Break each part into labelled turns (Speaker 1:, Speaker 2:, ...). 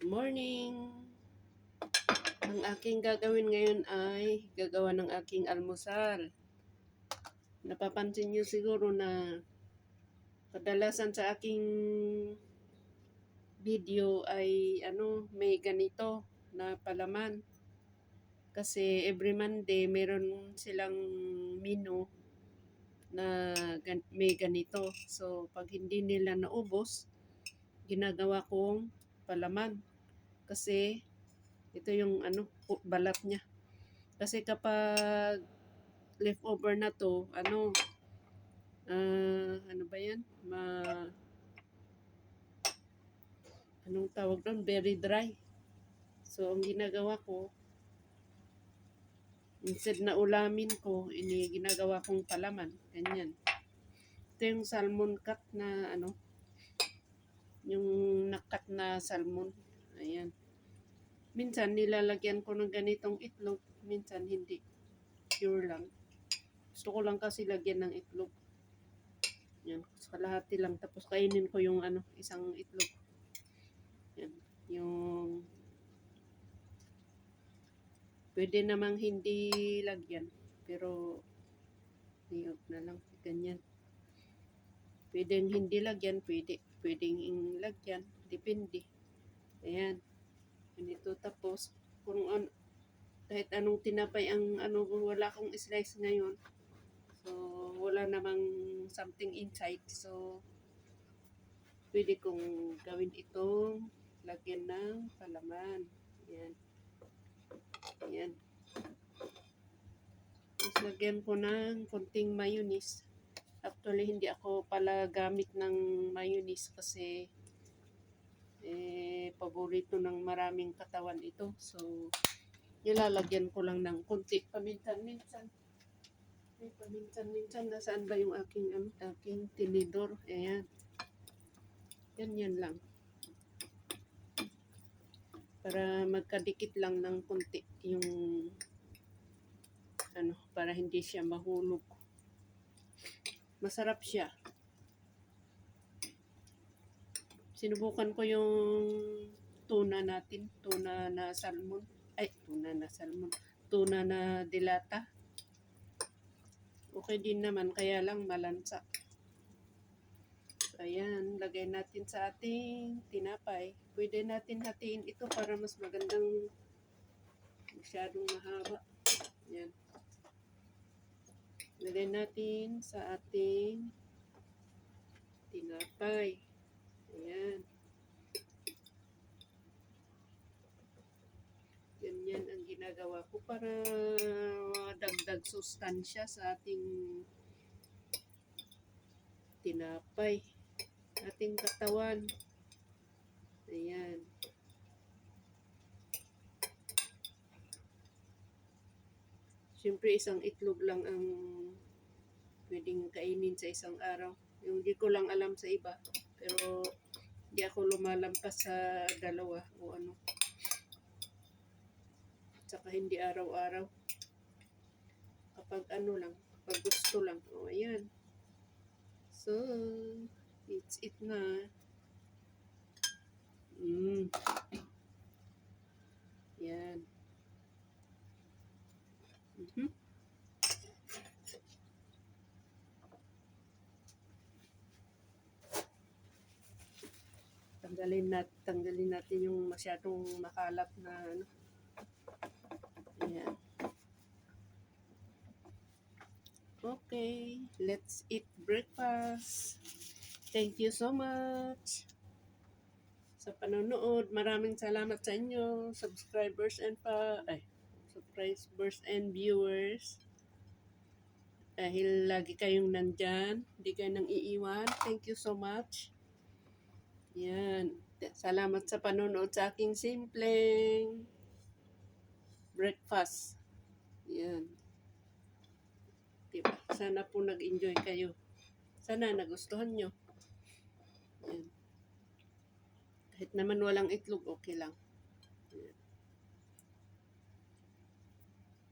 Speaker 1: Morning! Ang aking gagawin ngayon ay gagawa ng aking almusal. Napapansin niyo siguro na kadalasan sa aking video ay may ganito na palaman. Kasi every Monday meron silang menu na may ganito. So pag hindi nila naubos, ginagawa kong palaman. Kasi ito yung balat niya. Kasi kapag leftover na to, ano ba yan? Anong tawag doon? Very dry. So, ang ginagawa ko, instead na ulamin ko, ginagawa kong palaman. Ganyan. Ito yung salmon cut na yung nakat na salmon. Ayan. Minsan nilalagyan ko ng ganitong itlog, minsan hindi. Pure lang. Gusto ko lang kasi lagyan ng itlog. Yan, kalahati lang. Tapos kainin ko yung isang itlog. Yan, yung pwede namang hindi lagyan. Pero niyog na lang. Ganyan. Pwedeng hindi lagyan, pwedeng lagyan. Depende. Ayan. Ganito. Tapos kung kahit anong tinapay ang wala akong slice ngayon. So, wala namang something inside. So, pwede kong gawin itong lagyan ng palaman. Ayan. Ayan. Tapos lagyan ko ng konting mayonnaise. Actually, hindi ako pala gamit ng mayonnaise kasi paborito ng maraming katawan ito. So, nilalagyan ko lang ng konti paminsan-minsan. Paminsan-minsan, nasaan ba yung aking tinidor? Ayan. Ganyan lang. Para magkadikit lang ng konti yung para hindi siya mahulog. Masarap siya. Sinubukan ko yung tuna natin, tuna na dilata. Okay din naman, kaya lang malansa. Ayan, lagay natin sa ating tinapay. Pwede natin hatiin ito para mas magandang, masyadong mahaba. Ayan. Lagay natin sa ating tinapay. Ayan. Ganyan ang ginagawa ko para dagdag sustansya sa ating tinapay, ating katawan. Ayan. Siyempre, isang itlog lang ang pwedeng kainin sa isang araw. Yung di ko lang alam sa iba. Pero di ako lumalampas sa dalawa o Saka hindi araw-araw. Kapag lang, kapag gusto lang. O, ayan. So, it's it na. Yan. Tanggalin natin yung masyadong makalat na Ayan. Okay, let's eat breakfast. Thank you so much sa panonood. Maraming salamat sa inyo, subscribers and viewers. Dahil lagi kayong nandyan, hindi kayo nang iiwan. Thank you so much. Yan. Salamat sa panonood sa aking simpleng breakfast. Yan. Diba? Sana po nag-enjoy kayo. Sana nagustuhan nyo. Yan. Kahit naman walang itlog, okay lang. Yan.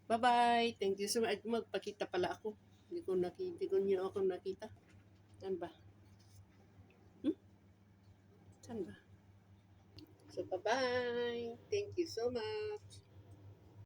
Speaker 1: Bye-bye. Thank you so much. Magpakita pala ako. Hindi ko niyo ako nakita. Saan ba? Saan ba? So, bye-bye. Thank you so much.